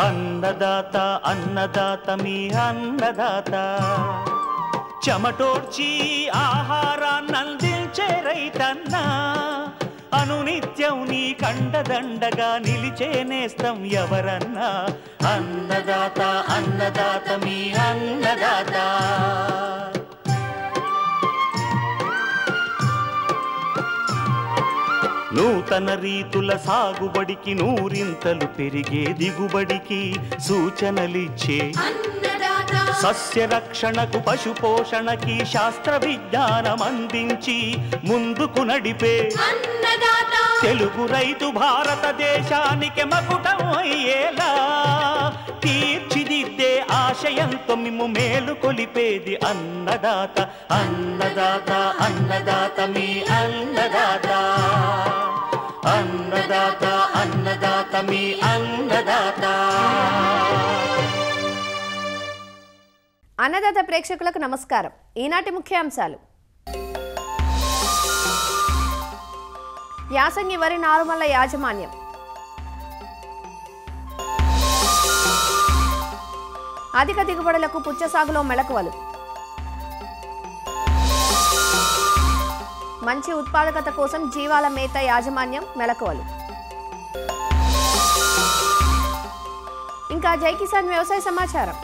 అన్నదాత అన్నదాత మీ అన్నదాత చెమటోడ్చి ఆహారాన్నందించే రైతన్నా అనునిత్యం నీ కండదండగా నిలిచే నేస్తం ఎవరన్నా అన్నదాత అన్నదాత మీ అన్నదాత నూతన రీతుల సాగుబడికి నూరింతలు పెరిగే దిగుబడికి సూచనలిచ్చే సస్య రక్షణకు పశు పోషణకి శాస్త్ర విజ్ఞానం అందించి ముందుకు నడిపే తెలుగు రైతు భారతదేశానికి మకుటం అయ్యేలా తీర్చిదిద్దే ఆశయంతో మిమ్ము మేలు కొలిపేది అన్నదాత అన్నదాత అన్నదాత మీ అన్నదాత అన్నదాత అన్నదాత మీ అన్నదాత. అన్నదాత ప్రేక్షకులకు నమస్కారం. ఈనాటి ముఖ్యాంశాలు: యాసంగి వరి నారుమల్ల యాజమాన్యం, అధిక దిగుబడులకు పుచ్చ సాగులో మెళకువలు, మంచి ఉత్పాదకత కోసం జీవాల మేత యాజమాన్యం మెళకువలు, ఇంకా జై కిసాన్ వ్యవసాయ సమాచారం.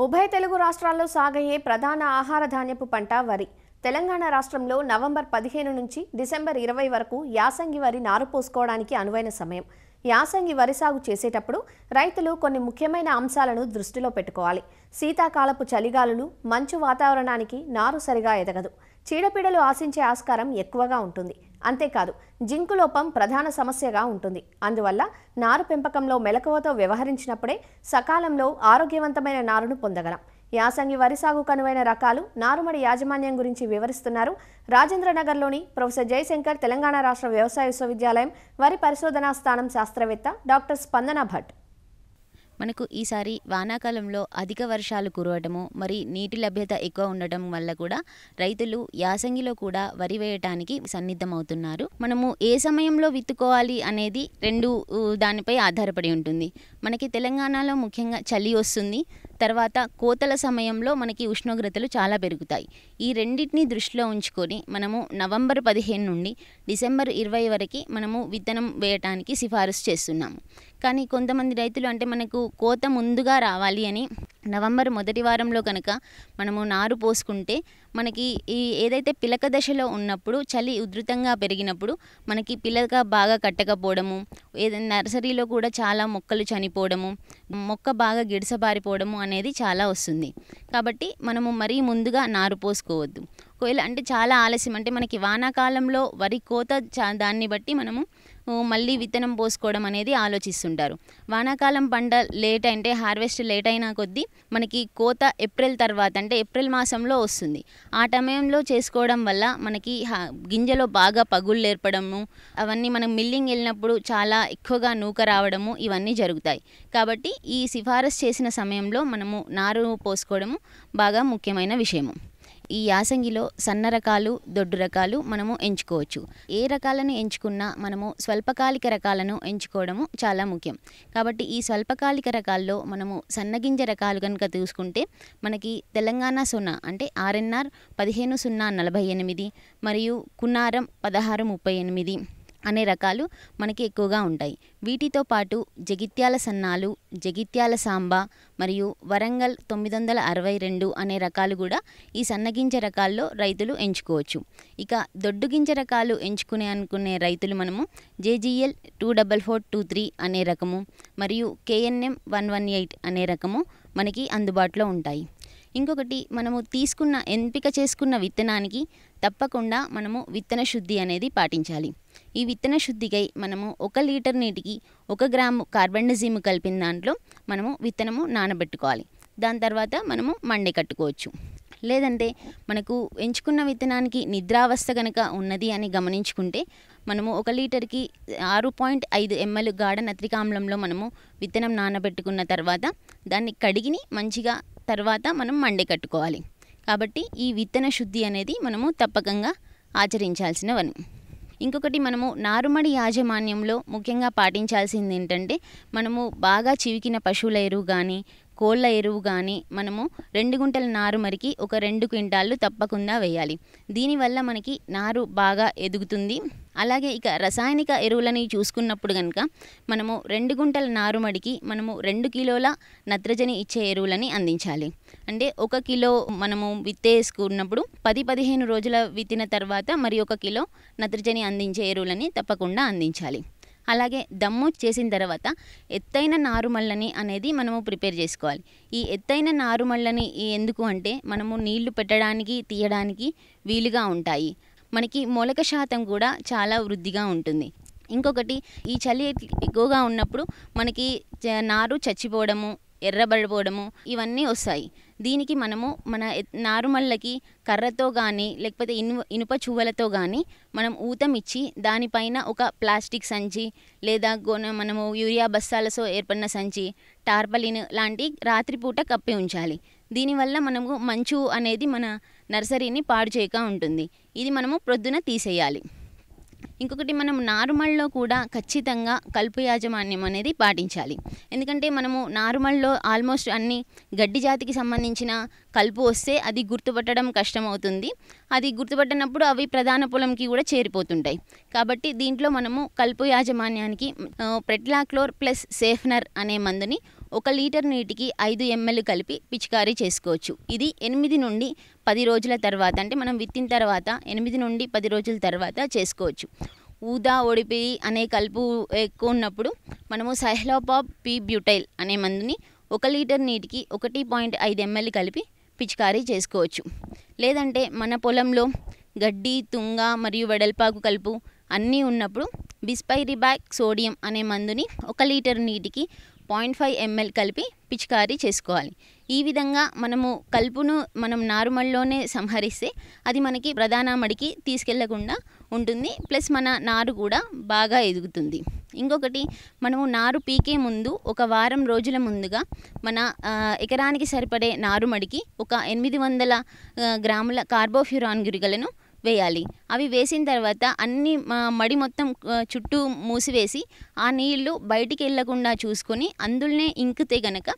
ఉభయ తెలుగు రాష్ట్రాల్లో సాగయ్యే ప్రధాన ఆహార ధాన్యపు పంట వరి. తెలంగాణ రాష్ట్రంలో నవంబర్ 15 నుంచి డిసెంబర్ 20 వరకు యాసంగి వరి నారు పోసుకోవడానికి అనువైన సమయం. యాసంగి వరి సాగు చేసేటప్పుడు రైతులు కొన్ని ముఖ్యమైన అంశాలను దృష్టిలో పెట్టుకోవాలి. శీతాకాలపు చలిగాలులు, మంచు వాతావరణానికి నారు సరిగా ఎదగదు. చీడపీడలు ఆశించే ఆస్కారం ఎక్కువగా ఉంటుంది. అంతేకాదు, జింకు లోపం ప్రధాన సమస్యగా ఉంటుంది. అందువల్ల నారు పెంపకంలో మెలకువతో వ్యవహరించినప్పుడే సకాలంలో ఆరోగ్యవంతమైన నారును పొందగలం. యాసంగి వరి సాగు కనువైన రకాలు, నారుమడి యాజమాన్యం గురించి వివరిస్తున్నారు రాజేంద్రనగర్లోని ప్రొఫెసర్ జయశంకర్ తెలంగాణ రాష్ట్ర వ్యవసాయ విశ్వవిద్యాలయం వరి పరిశోధనా స్థానం శాస్త్రవేత్త డాక్టర్ స్పందన భట్. మనకు ఈసారి వానాకాలంలో అధిక వర్షాలు కురవటము, మరి నీటి లభ్యత ఎక్కువ ఉండటం వల్ల కూడా రైతులు యాసంగిలో కూడా వరి వేయటానికి సన్నిద్ధమవుతున్నారు. మనము ఏ సమయంలో విత్తుకోవాలి అనేది దానిపై ఆధారపడి ఉంటుంది. మనకి తెలంగాణలో ముఖ్యంగా చలి వస్తుంది, తర్వాత కోతల సమయంలో మనకి ఉష్ణోగ్రతలు చాలా పెరుగుతాయి. ఈ రెండింటిని దృష్టిలో ఉంచుకొని మనము నవంబర్ 15 నుండి డిసెంబర్ 20 వరకు మనము విత్తనం వేయటానికి సిఫారసు చేస్తున్నాము. కానీ కొంతమంది రైతులు అంటే మనకు కోత ముందుగా రావాలి అని నవంబర్ మొదటి వారంలో కనుక మనము నారు పోసుకుంటే మనకి ఈ ఏదైతే పిలక దశలో ఉన్నప్పుడు చలి ఉధృతంగా పెరిగినప్పుడు మనకి పిలక బాగా కట్టకపోవడము, ఏదైనా నర్సరీలో కూడా చాలా మొక్కలు చనిపోవడము, మొక్క బాగా గిడసబారిపోవడము అనేది చాలా వస్తుంది. కాబట్టి మనము మరీ ముందుగా నారు పోసుకోవద్దు. ఒకవేళ అంటే చాలా ఆలస్యం అంటే మనకి వానాకాలంలో వరి కోత దాన్ని బట్టి మనము మళ్ళీ విత్తనం పోసుకోవడం అనేది ఆలోచిస్తుంటారు. వానాకాలం పంట లేట్ అంటే హార్వెస్ట్ లేట్ అయినా కొద్దీ మనకి కోత ఏప్రిల్ తర్వాత అంటే ఏప్రిల్ మాసంలో వస్తుంది. ఆ సమయంలో చేసుకోవడం వల్ల మనకి గింజలో బాగా పగుళ్ళు ఏర్పడము, అవన్నీ మనం మిల్లింగ్ వెళ్ళినప్పుడు చాలా ఎక్కువగా నూక రావడము ఇవన్నీ జరుగుతాయి. కాబట్టి ఈ సిఫారసు చేసిన సమయంలో మనము నారు పోసుకోవడము బాగా ముఖ్యమైన విషయము. ఈ యాసంగిలో సన్న రకాలు, దొడ్డు రకాలు మనము ఎంచుకోవచ్చు. ఏ రకాలను ఎంచుకున్నా మనము స్వల్పకాలిక రకాలను ఎంచుకోవడము చాలా ముఖ్యం. కాబట్టి ఈ స్వల్పకాలిక రకాల్లో మనము సన్నగింజ రకాలు కనుక చూసుకుంటే మనకి తెలంగాణ సొన్న అంటే RNR 15048 మరియు కున్నారం 1638 అనే రకాలు మనకి ఎక్కువగా ఉంటాయి. వీటితో పాటు జగిత్యాల సన్నాలు, జగిత్యాల సాంబా మరియు వరంగల్ 962 అనే రకాలు కూడా ఈ సన్నగింజ రకాల్లో రైతులు ఎంచుకోవచ్చు. ఇక దొడ్డు గింజ రకాలు అనుకునే రైతులు మనము JGL 24423 అనే రకము మరియు KNM 118 అనే రకము మనకి అందుబాటులో ఉంటాయి. ఇంకొకటి, మనము ఎంపిక చేసుకున్న విత్తనానికి తప్పకుండా మనము విత్తన శుద్ధి అనేది పాటించాలి. ఈ విత్తన శుద్ధికై మనము 1 లీటర్ నీటికి 1 గ్రాము కార్బండజిమ్ కలిపిన దాంట్లో మనము విత్తనము నానబెట్టుకోవాలి. దాని తర్వాత మనము మండే కట్టుకోవచ్చు. లేదంటే మనకు ఎంచుకున్న విత్తనానికి నిద్రావస్థ కనుక ఉన్నది అని గమనించుకుంటే మనము 1 లీటర్కి 6.5 ml గాఢ నత్రికామ్లంలో మనము విత్తనం నానబెట్టుకున్న తర్వాత దాన్ని కడిగిని మంచిగా తర్వాత మనం మండే కట్టుకోవాలి. కాబట్టి ఈ విత్తన శుద్ధి అనేది మనము తప్పకంగా ఆచరించాల్సినవని. ఇంకొకటి మనము నారుమడి యాజమాన్యంలో ముఖ్యంగా పాటించాల్సింది ఏంటంటే మనము బాగా చివికిన పశువుల ఎరువు కానీ కోళ్ళ ఎరువు కానీ మనము 2 గుంటల నారుమడికి ఒక 2 క్వింటాళ్ళు తప్పకుండా వేయాలి. దీనివల్ల మనకి నారు బాగా ఎదుగుతుంది. అలాగే ఇక రసాయనిక ఎరువులని చూసుకున్నప్పుడు కనుక మనము 2 గుంటల నారుమడికి మనము 2 కిలోల నత్రజని ఇచ్చే ఎరువులని అందించాలి. అంటే 1 కిలో మనము విత్తేసుకున్నప్పుడు 10-15 రోజుల విత్తిన తర్వాత మరి 1 కిలో నత్రజని అందించే ఎరువులని తప్పకుండా అందించాలి. అలాగే దమ్ము చేసిన తర్వాత ఎత్తైన నారుమళ్ళని అనేది మనము ప్రిపేర్ చేసుకోవాలి. ఈ ఎత్తైన నారుమళ్ళని ఎందుకు అంటే మనము నీళ్లు పెట్టడానికి తీయడానికి వీలుగా ఉంటాయి. మనకి మొలక శాతం కూడా చాలా వృద్ధిగా ఉంటుంది. ఇంకొకటి ఈ చలి ఎక్కువగా ఉన్నప్పుడు మనకి నారు చచ్చిపోవడము ఎర్రబడిపోవడము ఇవన్నీ వస్తాయి. దీనికి మనము మన నారుమళ్ళకి కర్రతో కానీ లేకపోతే ఇనుప చువ్వలతో కానీ మనం ఊతం ఇచ్చి దానిపైన ఒక ప్లాస్టిక్ సంచి లేదా మనము యూరియా బస్తాలతో ఏర్పడిన సంచి టార్పలిన్ లాంటి రాత్రిపూట కప్పి ఉంచాలి. దీనివల్ల మనము మంచు అనేది మన నర్సరీని పాడు చేయక ఉంటుంది. ఇది మనము ప్రొద్దున తీసేయాలి. ఇంకొకటి మనం నారుమళ్ళలో కూడా ఖచ్చితంగా కలుపు యాజమాన్యం అనేది పాటించాలి. ఎందుకంటే మనము నారుమళ్ళలో ఆల్మోస్ట్ అన్ని గడ్డి జాతికి సంబంధించిన కలుపు వస్తే అది గుర్తుపట్టడం కష్టమవుతుంది. అది గుర్తుపట్టినప్పుడు అవి ప్రధాన పొలంకి కూడా చేరిపోతుంటాయి. కాబట్టి దీంట్లో మనము కలుపు యాజమాన్యానికి ప్రెట్లాక్లోర్ ప్లస్ సేఫ్నర్ అనే మందుని 1 లీటర్ నీటికి 5 ml కలిపి పిచికారీ చేసుకోవచ్చు. ఇది 8 నుండి 10 రోజుల తర్వాత అంటే మనం విత్తిన తర్వాత 8 నుండి 10 రోజుల తర్వాత చేసుకోవచ్చు. ఊదా ఒడిపి అనే కలుపు ఎక్కువ ఉన్నప్పుడు మనము సైహ్లోపాప్ పి బ్యూటైల్ అనే మందుని 1 లీటర్ నీటికి 1.5 ml కలిపి పిచికారీ చేసుకోవచ్చు. లేదంటే మన పొలంలో గడ్డి తుంగ మరియు వెడల్పాకు కలుపు అన్నీ ఉన్నప్పుడు బిస్పైరిబాక్ సోడియం అనే మందుని 1 లీటర్ నీటికి 0.5 ml కలిపి పిచికారీ చేసుకోవాలి. ఈ విధంగా మనము కలుపును మనం నారుమళ్ళలోనే సంహరిస్తే అది మనకి ప్రధాన మడికి తీసుకెళ్లకుండా ఉంటుంది. ప్లస్ మన నారు కూడా బాగా ఎదుగుతుంది. ఇంకొకటి మనము నారు పీకే ముందు 1 వారం రోజుల ముందుగా మన ఎకరానికి సరిపడే నారుమడికి ఒక 800 గ్రాముల కార్బోఫ్యూరాన్ గురికలను వేయాలి. అవి వేసిన తర్వాత అన్ని మడి మొత్తం చుట్టూ మూసివేసి ఆ నీళ్లు బయటికి వెళ్ళకుండా చూసుకొని అందులోనే ఇంకితే గనక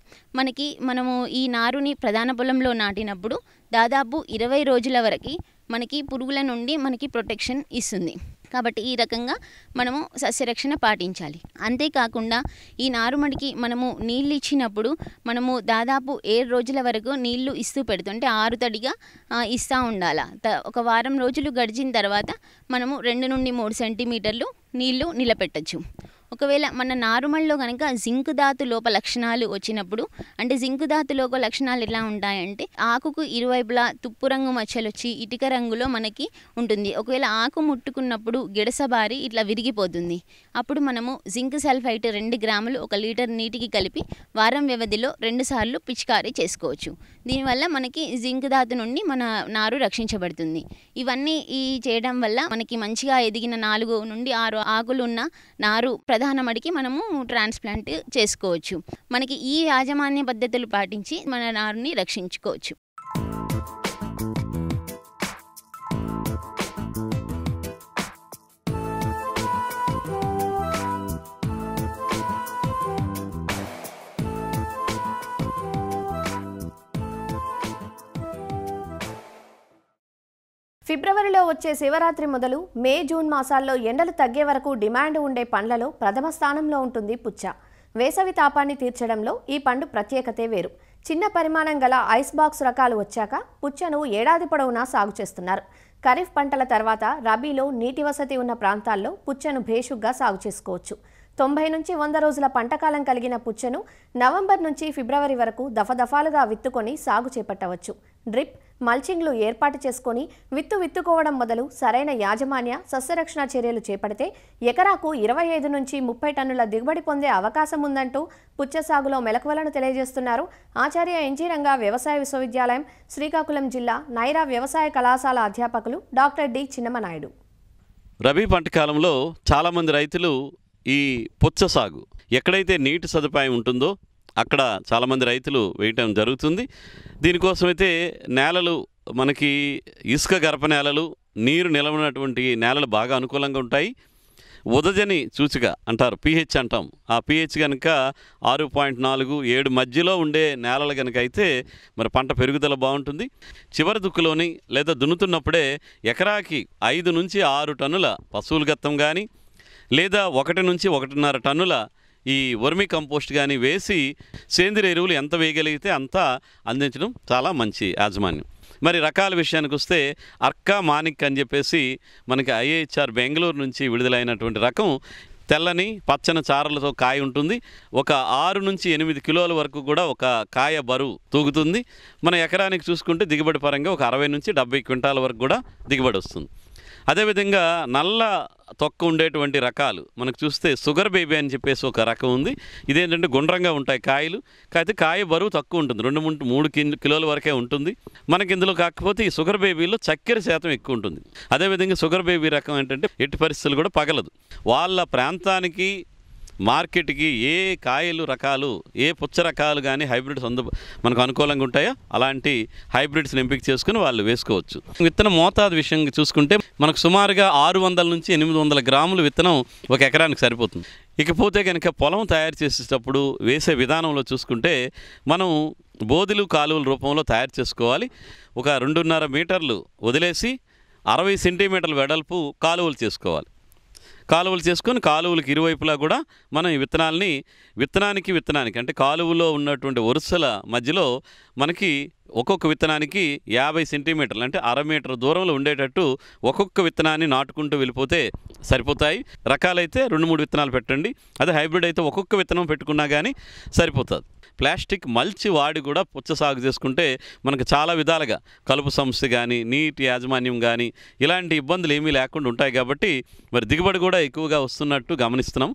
మనము ఈ నారుని ప్రధాన పొలంలో నాటినప్పుడు దాదాపు 20 రోజుల వరకు మనకి పురుగుల నుండి మనకి ప్రొటెక్షన్ ఇస్తుంది. కాబట్టి ఈ రకంగా మనము సస్యరక్షణ పాటించాలి. అంతేకాకుండా ఈ నారుమడికి మనము నీళ్ళు ఇచ్చినప్పుడు మనము దాదాపు 7 రోజుల వరకు నీళ్లు ఇస్తూ పెడుతుంటే 6 తడిగా ఇస్తూ ఉండాలి. 1 వారం రోజులు గడిచిన తర్వాత మనము 2 నుండి 3 సెంటీమీటర్లు నీళ్లు నిలబెట్టచ్చు. ఒకవేళ మన నారుమళ్ళలో కనుక జింక్ ధాతు లోప లక్షణాలు వచ్చినప్పుడు అంటే జింక్ ధాతు లోప లక్షణాలు ఎలా ఉంటాయంటే ఆకుకు ఇరువైపులా తుప్పు రంగు మచ్చలు వచ్చి ఇటుక రంగులో మనకి ఉంటుంది. ఒకవేళ ఆకు ముట్టుకున్నప్పుడు గిడసబారి ఇట్లా విరిగిపోతుంది. అప్పుడు మనము జింక్ సల్ఫైట్ 2 గ్రాములు 1 లీటర్ నీటికి కలిపి వారం వ్యవధిలో 2 సార్లు పిచికారీ చేసుకోవచ్చు. దీనివల్ల మనకి జింక్ ధాతు నుండి మన నారు రక్షించబడుతుంది. ఇవన్నీ చేయడం వల్ల మనకి మంచిగా ఎదిగిన 4 నుండి 6 ఆకులు ఉన్న నారు ప్రధాన మడికి మనము ట్రాన్స్ప్లాంట్ చేసుకోవచ్చు. మనకి ఈ యాజమాన్య పద్ధతులు పాటించి మన నారుని రక్షించుకోవచ్చు. ఫిబ్రవరిలో వచ్చే శివరాత్రి మొదలు మే జూన్ మాసాల్లో ఎండలు తగ్గే వరకు డిమాండ్ ఉండే పండ్లలో ప్రథమ స్థానంలో ఉంటుంది పుచ్చ. వేసవి తాపాన్ని తీర్చడంలో ఈ పండు ప్రత్యేకతే వేరు. చిన్న పరిమాణం గల ఐస్ బాక్స్ రకాలు వచ్చాక పుచ్చను ఏడాది పొడవునా సాగు చేస్తున్నారు. ఖరీఫ్ పంటల తర్వాత రబీలో నీటి వసతి ఉన్న ప్రాంతాల్లో పుచ్చను భేషుగ్గా సాగు చేసుకోవచ్చు. 90 నుంచి 100 రోజుల పంటకాలం కలిగిన పుచ్చను నవంబర్ నుంచి ఫిబ్రవరి వరకు దఫదఫాలుగా విత్తుకొని సాగు చేపట్టవచ్చు. డ్రిప్, మల్చింగ్లు ఏర్పాటు చేసుకొని విత్తుకోవడం మొదలు సరైన యాజమాన్య సస్యరక్షణ చర్యలు చేపడితే ఎకరాకు 25 నుంచి 30 టన్నుల దిగుబడి పొందే అవకాశం ఉందంటూ పుచ్చ సాగులో మెలకువలను తెలియజేస్తున్నారు ఆచార్య ఎన్జీ రంగా వ్యవసాయ విశ్వవిద్యాలయం శ్రీకాకుళం జిల్లా నైరా వ్యవసాయ కళాశాల అధ్యాపకులు డాక్టర్ డి చిన్నమనాయుడు. రబీ పంట కాలంలో చాలామంది రైతులు ఈ పుచ్చ సాగు ఎక్కడైతే నీటి సదుపాయం ఉంటుందో అక్కడ చాలామంది రైతులు వేయటం జరుగుతుంది. దీనికోసమైతే నేలలు మనకి ఇసుక గరప నేలలు, నీరు నిలవనటువంటి నేలలు బాగా అనుకూలంగా ఉంటాయి. ఉదజని సూచిక అంటారు, pH అంటాం. ఆ pH కనుక 6.4, 7 మధ్యలో ఉండే నేలలు కనుక అయితే మరి పంట పెరుగుదల బాగుంటుంది. చివరి దుక్కులోని లేదా దున్నుతున్నప్పుడే ఎకరాకి 5 నుంచి 6 టన్నుల పశువుల గత్తం కానీ లేదా 1 నుంచి 1.5 టన్నుల ఈ వర్మి కంపోస్ట్ కానీ వేసి సేంద్రియ ఎరువులు ఎంత వేయగలిగితే అంత అందించడం చాలా మంచి యాజమాన్యం. మరి రకాల విషయానికి వస్తే అర్కా మానిక్ అని చెప్పేసి మనకి IIHR బెంగళూరు నుంచి విడుదలైనటువంటి రకం తెల్లని పచ్చని చారలతో కాయ ఉంటుంది. ఒక 6 నుంచి 8 కిలోల వరకు కూడా ఒక కాయ బరువు తూగుతుంది. మన ఎకరానికి చూసుకుంటే దిగుబడి పరంగా ఒక 60 నుంచి 70 క్వింటాల వరకు కూడా దిగుబడి వస్తుంది. అదేవిధంగా నల్ల తొక్క ఉండేటువంటి రకాలు మనకు చూస్తే షుగర్ బేబీ అని చెప్పేసి ఒక రకం ఉంది. ఇదేంటంటే గుండ్రంగా ఉంటాయి కాయలు, కాకపోతే కాయ బరువు తక్కువ ఉంటుంది, 2-3 కిలోల వరకే ఉంటుంది. మనకి ఇందులో కాకపోతే ఈ షుగర్ బేబీలో చక్కెర శాతం ఎక్కువ ఉంటుంది. అదేవిధంగా షుగర్ బేబీ రకం ఏంటంటే ఎట్టి పరిస్థితులు కూడా పగలదు. వాళ్ళ ప్రాంతానికి మార్కెట్కి ఏ కాయలు రకాలు, ఏ పుచ్చ రకాలు కానీ హైబ్రిడ్స్ మనకు అనుకూలంగా ఉంటాయో అలాంటి హైబ్రిడ్స్ని ఎంపిక చేసుకుని వాళ్ళు వేసుకోవచ్చు. విత్తన మోతాదు విషయం చూసుకుంటే మనకు సుమారుగా 600 నుంచి 800 గ్రాములు విత్తనం ఒక ఎకరానికి సరిపోతుంది. ఇకపోతే కనుక పొలం తయారు చేసేటప్పుడు వేసే విధానంలో చూసుకుంటే మనం బోధులు కాలువల రూపంలో తయారు చేసుకోవాలి. ఒక 2.5 మీటర్లు వదిలేసి 60 సెంటీమీటర్ల వెడల్పు కాలువలు చేసుకోవాలి. కాలువలు చేసుకొని కాలువలకు ఇరువైపులా కూడా మనం ఈ విత్తనానికి అంటే కాలువలో ఉన్నటువంటి వరుసల మధ్యలో మనకి ఒక్కొక్క విత్తనానికి 50 సెంటీమీటర్లు అంటే 1/2 మీటర్ దూరంలో ఉండేటట్టు ఒక్కొక్క విత్తనాన్ని నాటుకుంటూ వెళ్ళిపోతే సరిపోతాయి. రకాలైతే 2-3 విత్తనాలు పెట్టండి. అదే హైబ్రిడ్ అయితే ఒక్కొక్క విత్తనం పెట్టుకున్నా కానీ సరిపోతుంది. ప్లాస్టిక్ మల్చి వాడి కూడా పుచ్చ సాగు చేసుకుంటే మనకు చాలా విధాలుగా కలుపు సమస్య కానీ నీటి యాజమాన్యం కానీ ఇలాంటి ఇబ్బందులు ఏమీ లేకుండా ఉంటాయి. కాబట్టి మరి దిగుబడి కూడా ఎక్కువగా వస్తున్నట్టు గమనిస్తున్నాం.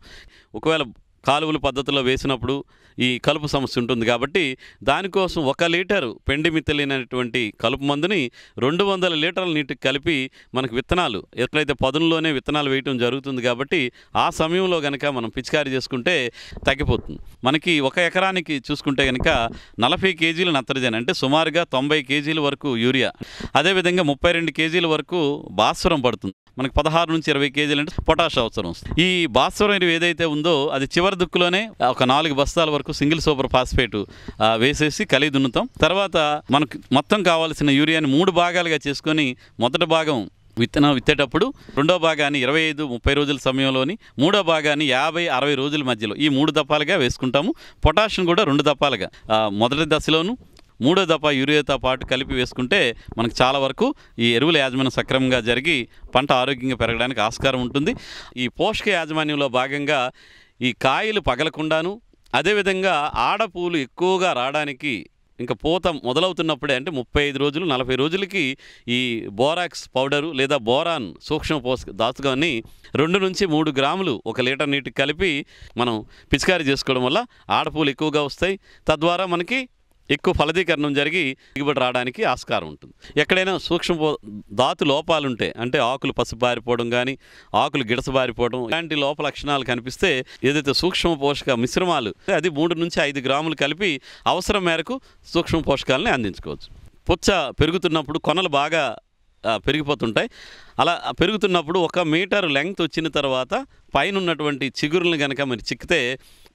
ఒకవేళ కాలువల పద్ధతిలో వేసినప్పుడు ఈ కలుపు సమస్య ఉంటుంది కాబట్టి దానికోసం 1 లీటరు పెండిమిథిలినటువంటి కలుపు మందుని 200 లీటర్ల నీటికి కలిపి మనకు విత్తనాలు ఎక్కడైతే పదునులోనే విత్తనాలు వేయటం జరుగుతుంది. కాబట్టి ఆ సమయంలో కనుక మనం పిచికారీ చేసుకుంటే తగ్గిపోతుంది. మనకి 1 ఎకరానికి చూసుకుంటే కనుక 40 కేజీలు నత్రజని అంటే సుమారుగా 90 కేజీల వరకు యూరియా, అదేవిధంగా 32 కేజీల వరకు భాస్వరం పడుతుంది. మనకు 16 నుంచి 20 కేజీలు అంటే పొటాష్ అవసరం వస్తుంది. ఈ భాస్వరం ఎరువు ఏదైతే ఉందో అది చివరి దుక్కులోనే ఒక 4 బస్తాల వరకు సింగిల్ సూపర్ ఫాస్ఫేట్ వేసేసి కలిగి దున్నుతాం. తర్వాత మనకు మొత్తం కావాల్సిన యూరియాని 3 భాగాలుగా చేసుకొని మొదటి భాగం విత్తనం విత్తేటప్పుడు, రెండో భాగాన్ని 25-30 రోజుల సమయంలోని, మూడో భాగాన్ని 50-60 రోజుల మధ్యలో ఈ 3 దఫాలుగా వేసుకుంటాము. పొటాషియం కూడా 2 దఫాలుగా మొదటి దశలోను, మూడో దఫా యూరియాతో పాటు కలిపి వేసుకుంటే మనకు చాలా వరకు ఈ ఎరువుల యాజమాన్యం సక్రమంగా జరిగి పంట ఆరోగ్యంగా పెరగడానికి ఆస్కారం ఉంటుంది. ఈ పోషక యాజమాన్యంలో భాగంగా ఈ కాయలు పగలకుండాను, అదేవిధంగా ఆడపూలు ఎక్కువగా రావడానికి ఇంకా పూత మొదలవుతున్నప్పుడే అంటే 35 రోజులు 40 రోజులకి ఈ బోరాక్స్ పౌడరు లేదా బోరాన్ సూక్ష్మ పోషక దాచుగాన్ని 2 నుంచి 3 గ్రాములు 1 లీటర్ నీటికి కలిపి మనం పిచికారీ చేసుకోవడం వల్ల ఆడపూలు ఎక్కువగా వస్తాయి. తద్వారా మనకి ఎక్కువ ఫలదీకరణం జరిగి దిగుబడి రావడానికి ఆస్కారం ఉంటుంది. ఎక్కడైనా సూక్ష్మ ధాతు లోపాలుంటే అంటే ఆకులు పసుబారిపోవడం కానీ ఆకులు గిడసబారిపోవడం ఇలాంటి లోప లక్షణాలు కనిపిస్తే ఏదైతే సూక్ష్మ పోషక మిశ్రమాలు అది 3 నుంచి 5 గ్రాములు కలిపి అవసరం మేరకు సూక్ష్మ పోషకాలని అందించుకోవచ్చు. పుచ్చ పెరుగుతున్నప్పుడు కొనలు బాగా పెరిగిపోతుంటాయి. అలా పెరుగుతున్నప్పుడు 1 మీటర్ లెంగ్త్ వచ్చిన తర్వాత పైన ఉన్నటువంటి చిగురులను కనుక మరి చిక్కితే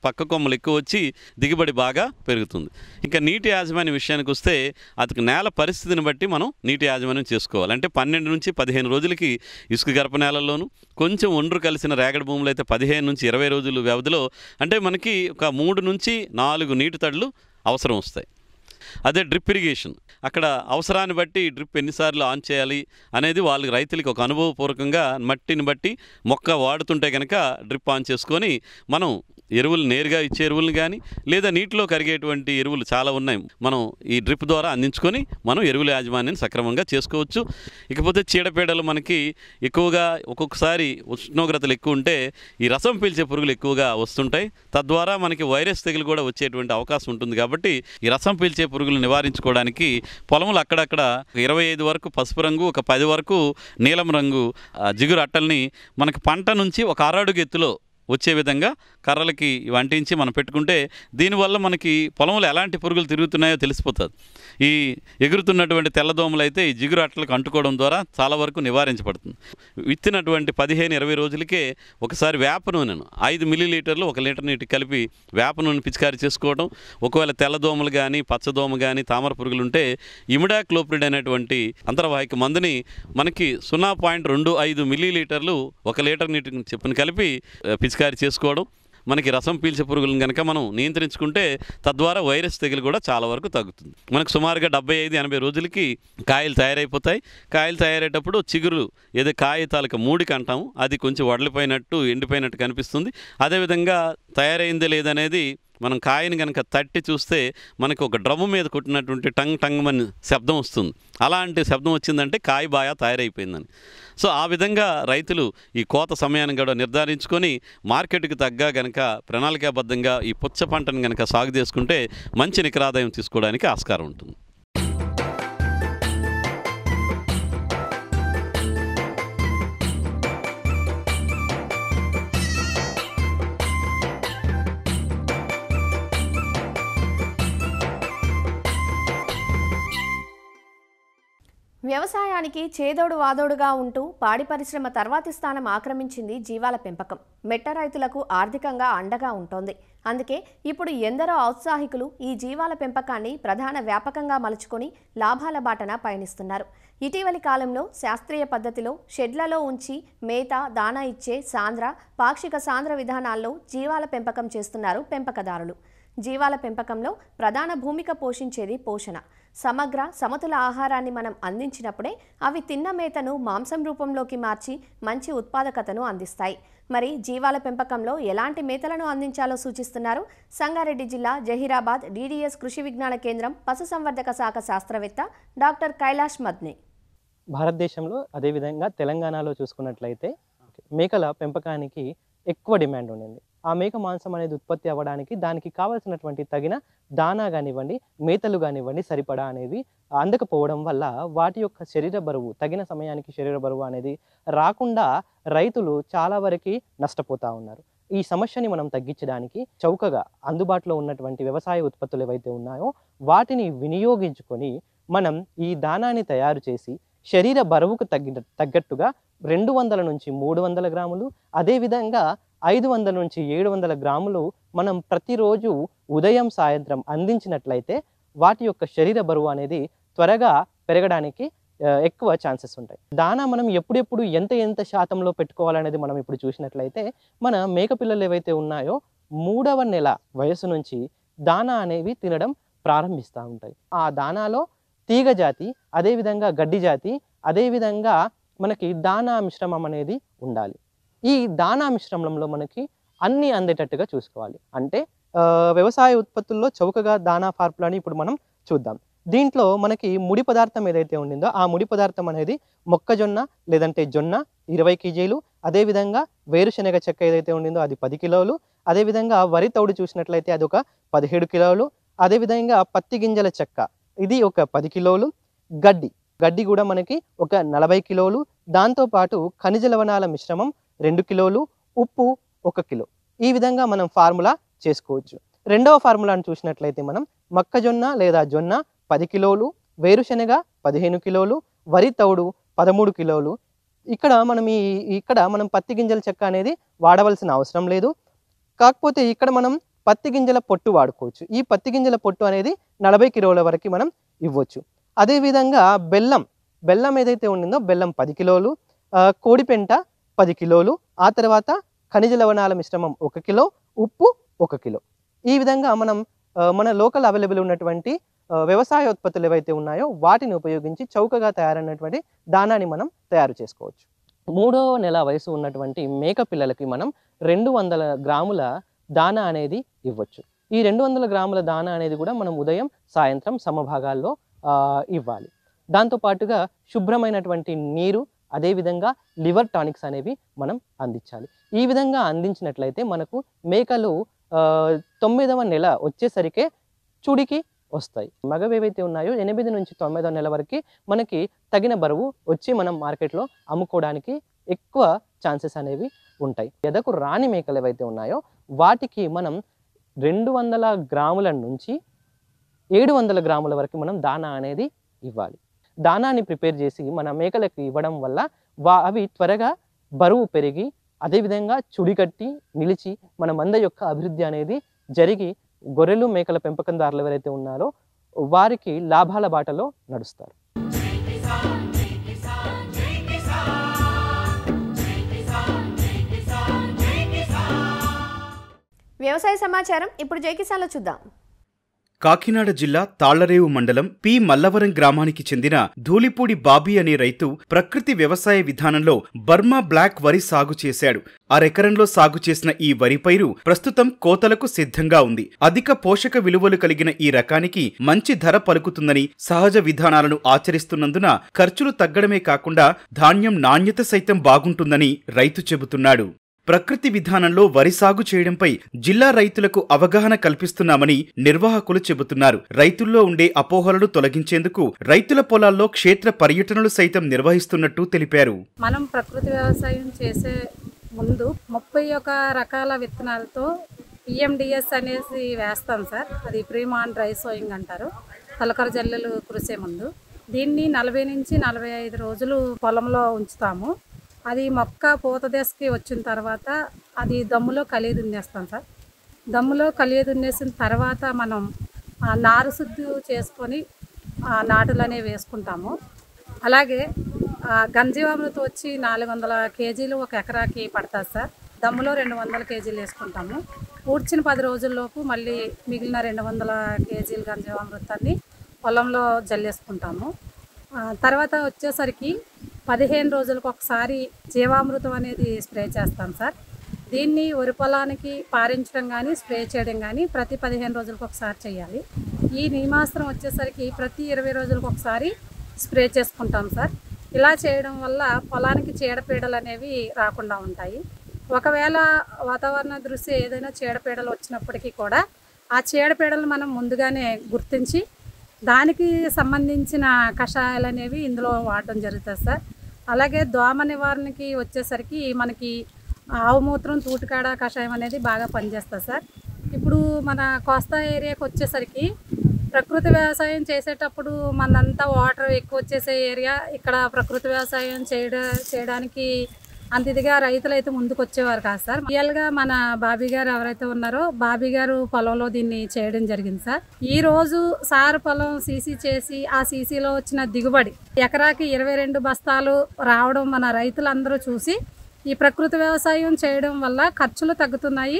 పక్క కొమ్మలు ఎక్కువ వచ్చి దిగుబడి బాగా పెరుగుతుంది. ఇంకా నీటి యాజమాన్యం విషయానికి వస్తే అతనికి నేల పరిస్థితిని బట్టి మనం నీటి యాజమాన్యం చేసుకోవాలి. అంటే 12 నుంచి 15 రోజులకి ఇసుక గరప నేలల్లోనూ, కొంచెం ఒండ్రు కలిసిన రేగడి భూములు అయితే 15 నుంచి 20 రోజులు వ్యవధిలో అంటే మనకి ఒక 3 నుంచి 4 నీటి తడులు అవసరం వస్తాయి. అదే డ్రిప్ ఇరిగేషన్, అక్కడ అవసరాన్ని బట్టి డ్రిప్ ఎన్నిసార్లు ఆన్ చేయాలి అనేది వాళ్ళకి రైతులకి ఒక అనుభవపూర్వకంగా మట్టిని బట్టి మొక్క వాడుతుంటే కనుక డ్రిప్ ఆన్ చేసుకొని మనం ఎరువులు నేరుగా ఇచ్చే ఎరువులు కానీ లేదా నీటిలో కరిగేటువంటి ఎరువులు చాలా ఉన్నాయి. మనం ఈ డ్రిప్ ద్వారా అందించుకొని మనం ఎరువుల యాజమాన్యాన్ని సక్రమంగా చేసుకోవచ్చు. ఇకపోతే చీడపీడలు మనకి ఎక్కువగా ఒక్కొక్కసారి ఉష్ణోగ్రతలు ఎక్కువ ఉంటే ఈ రసం పీల్చే పురుగులు ఎక్కువగా వస్తుంటాయి. తద్వారా మనకి వైరస్ తెగులు కూడా వచ్చేటువంటి అవకాశం ఉంటుంది. కాబట్టి ఈ రసం పీల్చే పురుగులు నివారించుకోవడానికి పొలంలో అక్కడక్కడ 25 వరకు పసుపు రంగు, ఒక 10 వరకు నీలం రంగు జిగురు అట్టల్ని మనకి పంట నుంచి ఒక అరడుగు ఎత్తులో వచ్చే విధంగా కర్రలకి వంటించి మనం పెట్టుకుంటే దీనివల్ల మనకి పొలంలో ఎలాంటి పురుగులు తిరుగుతున్నాయో తెలిసిపోతుంది. ఈ ఎగురుతున్నటువంటి తెల్లదోమలు అయితే ఈ జిగురు అట్టలకు అంటుకోవడం ద్వారా చాలా వరకు నివారించబడుతుంది. విత్తినటువంటి 15-20 రోజులకే ఒకసారి వేప నూనెను 5 మిల్లీలీటర్లు 1 లీటర్ నీటికి కలిపి వేప నూనె పిచికారీ చేసుకోవడం. ఒకవేళ తెల్లదోమలు కానీ పచ్చదోమ కానీ తామర పురుగులు ఉంటే ఇమిడాక్లోప్రిడ్ అనేటువంటి అంతర్వాహిక మందుని మనకి 0.25 మిల్లీలీటర్లు 1 లీటర్ నీటికి చెప్పుని కలిపి పిచికారీ చేసుకోవడం. మనకి రసం పీల్చే పురుగులను కనుక మనం నియంత్రించుకుంటే తద్వారా వైరస్ తెగులు కూడా చాలా వరకు తగ్గుతుంది. మనకు సుమారుగా 75-80 రోజులకి కాయలు తయారైపోతాయి. కాయలు తయారయ్యేటప్పుడు చిగురు ఏదో కాయ తాలూకా మూడికి అంటాము, అది కొంచెం వడలిపోయినట్టు ఎండిపోయినట్టు కనిపిస్తుంది. అదేవిధంగా తయారైందే లేదనేది మనం కాయని కనుక తట్టి చూస్తే మనకు ఒక డ్రమ్ము మీద కొట్టినటువంటి టంగ్ టంగ్ అని శబ్దం వస్తుంది. అలాంటి శబ్దం వచ్చిందంటే కాయ బాగా తయారైపోయిందని. సో ఆ విధంగా రైతులు ఈ కోత సమయాన్ని కూడా నిర్ధారించుకొని మార్కెట్కి తగ్గ గనక ప్రణాళికాబద్ధంగా ఈ పుచ్చ పంటను కనుక సాగు చేసుకుంటే మంచి నికరాదాయం తీసుకోవడానికి ఆస్కారం ఉంటుంది. వ్యవసాయానికి చేదోడు వాదోడుగా ఉంటూ పాడి పరిశ్రమ తర్వాతి స్థానం ఆక్రమించింది జీవాల పెంపకం. మెట్ట రైతులకు ఆర్థికంగా అండగా ఉంటోంది. అందుకే ఇప్పుడు ఎందరో ఔత్సాహికులు ఈ జీవాల పెంపకాన్ని ప్రధాన వ్యాపకంగా మలుచుకొని లాభాల బాటన పయనిస్తున్నారు. ఇటీవలి కాలంలో శాస్త్రీయ పద్ధతిలో షెడ్లలో ఉంచి మేత, దానా ఇచ్చే సాంద్ర, పాక్షిక సాంద్ర విధానాల్లో జీవాల పెంపకం చేస్తున్నారు పెంపకదారులు. జీవాల పెంపకంలో ప్రధాన భూమిక పోషించేది పోషణ. సమగ్ర సమతుల ఆహారాన్ని మనం అందించినప్పుడే అవి తిన్న మేతను మాంసం రూపంలోకి మార్చి మంచి ఉత్పాదకతను అందిస్తాయి. మరి జీవాల పెంపకంలో ఎలాంటి మేతలను అందించాలో సూచిస్తున్నారు సంగారెడ్డి జిల్లా జహీరాబాద్ డిడిఎస్ కృషి విజ్ఞాన కేంద్రం పశుసంవర్ధక శాఖ శాస్త్రవేత్త డాక్టర్ కైలాష్ మద్నే. భారతదేశంలో అదేవిధంగా తెలంగాణలో చూసుకున్నట్లయితే మేకల పెంపకానికి ఎక్కువ డిమాండ్ ఉండింది. ఆ మేక మాంసం అనేది ఉత్పత్తి అవ్వడానికి దానికి కావాల్సినటువంటి తగిన దానా కానివ్వండి, మేతలు కానివ్వండి సరిపడా అనేవి అందకపోవడం వల్ల వాటి యొక్క శరీర బరువు తగిన సమయానికి శరీర బరువు అనేది రాకుండా రైతులు చాలా వరకు నష్టపోతూ ఉన్నారు. ఈ సమస్యని మనం తగ్గించడానికి చౌకగా అందుబాటులో ఉన్నటువంటి వ్యవసాయ ఉత్పత్తులు ఏవైతే ఉన్నాయో వాటిని వినియోగించుకొని మనం ఈ దానాన్ని తయారు చేసి శరీర బరువుకు తగ్గట్టుగా 200 నుంచి 300 గ్రాములు, అదేవిధంగా 500 నుంచి 700 గ్రాములు మనం ప్రతిరోజు ఉదయం సాయంత్రం అందించినట్లయితే వాటి యొక్క శరీర బరువు అనేది త్వరగా పెరగడానికి ఎక్కువ ఛాన్సెస్ ఉంటాయి. దానా మనం ఎప్పుడెప్పుడు ఎంత శాతంలో పెట్టుకోవాలనేది మనం ఇప్పుడు చూసినట్లయితే మన మేకపిల్లలు ఏవైతే ఉన్నాయో 3వ నెల వయసు నుంచి దానా అనేవి తినడం ప్రారంభిస్తూ ఉంటాయి. ఆ దానాలో తీగ జాతి, అదేవిధంగా గడ్డి జాతి, అదేవిధంగా మనకి దానా మిశ్రమం అనేది ఉండాలి. ఈ దానా మిశ్రమంలో మనకి అన్నీ అందేటట్టుగా చూసుకోవాలి. అంటే వ్యవసాయ ఉత్పత్తుల్లో చౌకగా దానా ఫార్ములాని ఇప్పుడు మనం చూద్దాం. దీంట్లో మనకి ముడి పదార్థం ఏదైతే ఉండిందో ఆ ముడి పదార్థం అనేది మొక్కజొన్న లేదంటే జొన్న 20 కేజీలు, అదేవిధంగా వేరుశనగ చెక్క ఏదైతే ఉండిందో అది 10 కిలోలు, అదేవిధంగా వరి తౌడు చూసినట్లయితే అది ఒక 17 కిలోలు, అదేవిధంగా పత్తి గింజల చెక్క ఇది ఒక 10 కిలోలు, గడ్డి కూడా మనకి ఒక 40 కిలోలు, దాంతోపాటు ఖనిజ లవణాల మిశ్రమం 2 కిలోలు, ఉప్పు 1 కిలో. ఈ విధంగా మనం ఫార్ములా చేసుకోవచ్చు. రెండవ ఫార్ములాను చూసినట్లయితే మనం మొక్కజొన్న లేదా జొన్న 10 కిలోలు, వేరుశనగ 15 కిలోలు, వరి తౌడు 13 కిలోలు. ఇక్కడ మనం పత్తి గింజల చెక్క అనేది వాడవలసిన అవసరం లేదు. కాకపోతే ఇక్కడ మనం పత్తి గింజల పొట్టు వాడుకోవచ్చు. ఈ పత్తి గింజల పొట్టు అనేది 40 కిలోల వరకు మనం ఇవ్వచ్చు. అదేవిధంగా బెల్లం ఏదైతే ఉండిందో బెల్లం 10 కిలోలు, కోడిపెంట 10 కిలోలు, ఆ తర్వాత ఖనిజ లవణాల మిశ్రమం 1 కిలో, ఉప్పు 1 కిలో. ఈ విధంగా మనం మన లోకల్ అవైలబుల్ ఉన్నటువంటి వ్యవసాయ ఉత్పత్తులు ఏవైతే ఉన్నాయో వాటిని ఉపయోగించి చౌకగా తయారైనటువంటి దానాన్ని మనం తయారు చేసుకోవచ్చు. 3వ నెల వయసు ఉన్నటువంటి మేక పిల్లలకి మనం 200 గ్రాముల దానా అనేది ఇవ్వచ్చు. ఈ 200 గ్రాముల దానా అనేది కూడా మనం ఉదయం సాయంత్రం సమభాగాల్లో ఇవ్వాలి. దాంతోపాటుగా శుభ్రమైనటువంటి నీరు, అదేవిధంగా లివర్ టానిక్స్ అనేవి మనం అందించాలి. ఈ విధంగా అందించినట్లయితే మనకు మేకలు 9వ నెల వచ్చేసరికే చుడికి వస్తాయి. మగవి ఏవైతే ఉన్నాయో 8 నుంచి 9వ నెల వరకు మనకి తగిన బరువు వచ్చి మనం మార్కెట్లో అమ్ముకోవడానికి ఎక్కువ ఛాన్సెస్ అనేవి ఉంటాయి. ఎదకు రాని మేకలు ఏవైతే ఉన్నాయో వాటికి మనం 200 గ్రాముల నుంచి 700 గ్రాముల వరకు మనం దానా అనేది ఇవ్వాలి. దానాన్ని ప్రిపేర్ చేసి మన మేకలకు ఇవ్వడం వల్ల అవి త్వరగా బరువు పెరిగి అదేవిధంగా చుడికట్టి నిలిచి మన మంద యొక్క అభివృద్ధి అనేది జరిగి గొర్రెలు మేకల పెంపకందారులు ఎవరైతే ఉన్నారో వారికి లాభాల బాటలో నడుస్తారు. వ్యవసాయ సమాచారం ఇప్పుడు జై కిసాన్లో చూద్దాం. కాకినాడ జిల్లా తాళ్లరేవు మండలం పి మల్లవరం గ్రామానికి చెందిన ధూళిపూడి బాబీ అనే రైతు ప్రకృతి వ్యవసాయ విధానంలో బర్మా బ్లాక్ వరి సాగు చేశాడు. అరెకరంలో సాగు చేసిన ఈ వరి పైరు ప్రస్తుతం కోతలకు సిద్ధంగా ఉంది. అధిక పోషక విలువలు కలిగిన ఈ రకానికి మంచి ధర పలుకుతుందని, సహజ విధానాలను ఆచరిస్తున్నందున ఖర్చులు తగ్గడమే కాకుండా ధాన్యం నాణ్యత సైతం బాగుంటుందని రైతు చెబుతున్నాడు. ప్రకృతి విధానంలో వరి సాగు చేయడంపై జిల్లా రైతులకు అవగాహన కల్పిస్తున్నామని నిర్వాహకులు చెబుతున్నారు. రైతుల్లో ఉండే అపోహలను తొలగించేందుకు రైతుల పొలాల్లో క్షేత్ర పర్యటనలు సైతం నిర్వహిస్తున్నట్టు తెలిపారు. మనం ప్రకృతి వ్యవసాయం చేసే ముందు 31 రకాల విత్తనాలతో PMDS అనేసి వేస్తాం సార్. అది ప్రీమాన్ డ్రై సోయింగ్ అంటారు. తొలకర జల్లులు కురిసే ముందు దీన్ని 40 నుంచి 45 రోజులు పొలంలో ఉంచుతాము. అది మొక్క పూత దశకి వచ్చిన తర్వాత అది దమ్ములో కలియ దున్నేస్తాం సార్. దమ్ములో కలియ దున్నేసిన తర్వాత మనం నారు శుద్ధి చేసుకొని నాటులు అనేవి వేసుకుంటాము. అలాగే గంజీవామృతం వచ్చి 400 కేజీలు ఒక ఎకరాకి పడుతుంది సార్. దమ్ములో 200 కేజీలు వేసుకుంటాము. పూడ్చిన 10 రోజుల్లోపు మళ్ళీ మిగిలిన 200 కేజీలు గంజీవామృతాన్ని పొలంలో జల్లేసుకుంటాము. తర్వాత వచ్చేసరికి 15 రోజులకు ఒకసారి జీవామృతం అనేది స్ప్రే చేస్తాం సార్. దీన్ని వరి పొలానికి పారించడం కానీ స్ప్రే చేయడం కానీ ప్రతి 15 రోజులకు ఒకసారి చేయాలి. ఈ నీమాస్త్రం వచ్చేసరికి ప్రతి 20 రోజులకు ఒకసారి స్ప్రే చేసుకుంటాం సార్. ఇలా చేయడం వల్ల పొలానికి చీడపీడలు అనేవి రాకుండా ఉంటాయి. ఒకవేళ వాతావరణ దృష్ట్యా ఏదైనా చీడపీడలు వచ్చినప్పటికీ కూడా ఆ చీడపీడలు మనం ముందుగానే గుర్తించి దానికి సంబంధించిన కషాయాలు అనేవి ఇందులో వాడడం జరుగుతుంది సార్. అలాగే దోమ నివారణకి వచ్చేసరికి మనకి ఆవుమూత్రం, తూటికాడ కషాయం అనేది బాగా పనిచేస్తుంది సార్. ఇప్పుడు మన కోస్తా ఏరియాకి వచ్చేసరికి ప్రకృతి వ్యవసాయం చేసేటప్పుడు మనంతా వాటర్ ఎక్కువ వచ్చేసే ఏరియా. ఇక్కడ ప్రకృతి వ్యవసాయం చేయడానికి అంత ఇదిగా రైతులు అయితే ముందుకు వచ్చేవారు కాదు సార్. రియల్గా మన బాబీ గారు ఎవరైతే ఉన్నారో బాబీ గారు పొలంలో దీన్ని చేయడం జరిగింది సార్. ఈ రోజు సార్ పొలం సీసీ చేసి ఆ సీసీలో వచ్చిన దిగుబడి ఎకరాకి 22 బస్తాలు రావడం మన రైతులందరూ చూసి ఈ ప్రకృతి వ్యవసాయం చేయడం వల్ల ఖర్చులు తగ్గుతున్నాయి,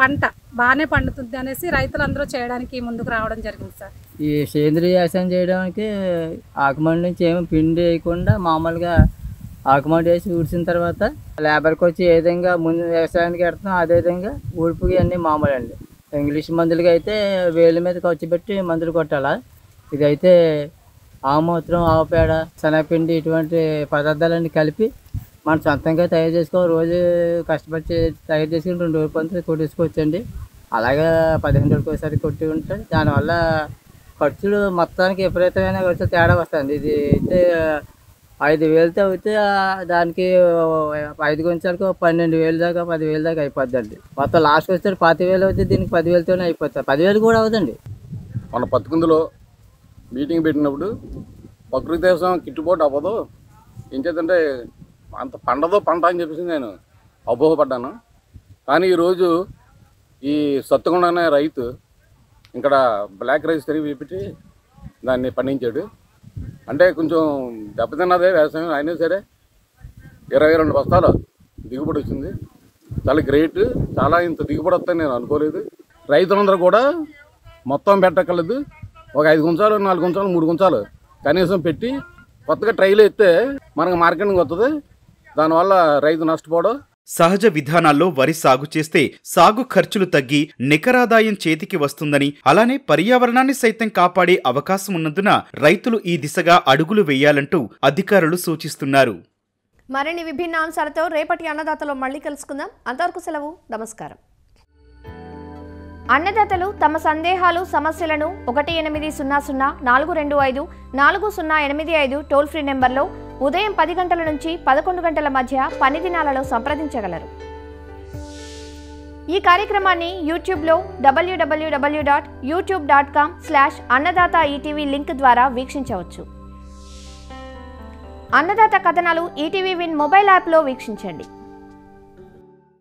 పంట బాగానే పండుతుంది అనేసి రైతులందరూ చేయడానికి ముందుకు రావడం జరిగింది సార్. ఈ సేంద్రీయ వ్యవసాయం చేయడానికి ఆకుమండి నుంచి ఏమి పిండి వేయకుండా మామూలుగా ఆకుమండి వేసి ఊడ్చిన తర్వాత లేబర్కి వచ్చి ఏ విధంగా ముందు వ్యవసాయానికి పెడుతున్నాం అదే విధంగా ఊడ్పుకి అన్నీ మామూలు అండి. ఇంగ్లీష్ మందులకి అయితే వేలు మీద ఖర్చు పెట్టి మందులు కొట్టాలా. ఇదైతే ఆవుమూత్రం, ఆవు పేడ, శనగపిండి ఇటువంటి పదార్థాలన్నీ కలిపి మనం సొంతంగా తయారు చేసుకోవాలి. రోజు కష్టపడి తయారు చేసుకుని 2 రోజుల పంతులు కొట్టేసుకోవచ్చండి. అలాగే 15 రోజులకి ఒకసారి కొట్టి ఉంటే దానివల్ల ఖర్చులు మొత్తానికి విపరీతమైన ఖర్చు తేడా వస్తుంది. ఇది అయితే 5,000తో అయితే దానికి 5 గుంచాలకు 12,000 దాకా 10,000 దాకా అయిపోద్దండి. మొత్తం లాస్ట్ వస్తే 25,000 అవుతుంది, దీనికి 10,000తోనే అయిపోతుంది. 10,000 కూడా అవుతుంది. మన 11లో మీటింగ్ పెట్టినప్పుడు ప్రకృతి వ్యవసాయం గిట్టుబాటు అవ్వదు, ఏం చేద్దంటే అంత పండదో పంట అని చెప్పేసి నేను అపోహపడ్డాను. కానీ ఈరోజు ఈ సత్తుకొండ అనే రైతు ఇక్కడ బ్లాక్ రైస్ తిరిగి పెట్టి దాన్ని పండించాడు. అంటే కొంచెం దెబ్బతిన్నదే వ్యవసాయం, అయినా సరే 22 బస్తాలు దిగుబడి వచ్చింది. చాలా గ్రేట్. చాలా ఇంత దిగుబడి వస్తాయని నేను అనుకోలేదు. రైతులందరూ కూడా మొత్తం పెట్టక్కర్లేదు, ఒక 5 గుంచాలు 4 గుంచాలు 3 గుంచాలు కనీసం పెట్టి కొత్తగా ట్రైలు ఎత్తే మనకు మార్కెటింగ్ వస్తుంది. దానివల్ల రైతు నష్టపోవడం సహజ విధానాల్లో వరి సాగు చేస్తే సాగు ఖర్చులు తగ్గి నికరాదాయం చేతికి వస్తుందని, అలానే పర్యావరణాన్ని సైతం కాపాడే అవకాశం ఉన్నందున రైతులు ఈ దిశగా అడుగులు వేయాలంటూ అధికారులు సూచిస్తున్నారు. మరిన్ని విభిన్న అంశాలతో రేపటి అన్నదాతలో మళ్ళీ కలుసుకుందాం. అంతవరకు సెలవు. నమస్కారం. అన్నదాతలు తమ సందేహాలు, సమస్యలను 1800-425-4085 టోల్ ఫ్రీ నెంబర్లో ఉదయం 10 గంటల నుంచి 11 గంటల మధ్య పని దినాలలో సంప్రదించగలరు. ఈ కార్యక్రమాన్ని యూట్యూబ్లో www.youtube.com/annadata-etv లింక్ ద్వారా వీక్షించవచ్చు. అన్నదాత కథనాలు ఈటీవీ విన్ మొబైల్ యాప్లో వీక్షించండి.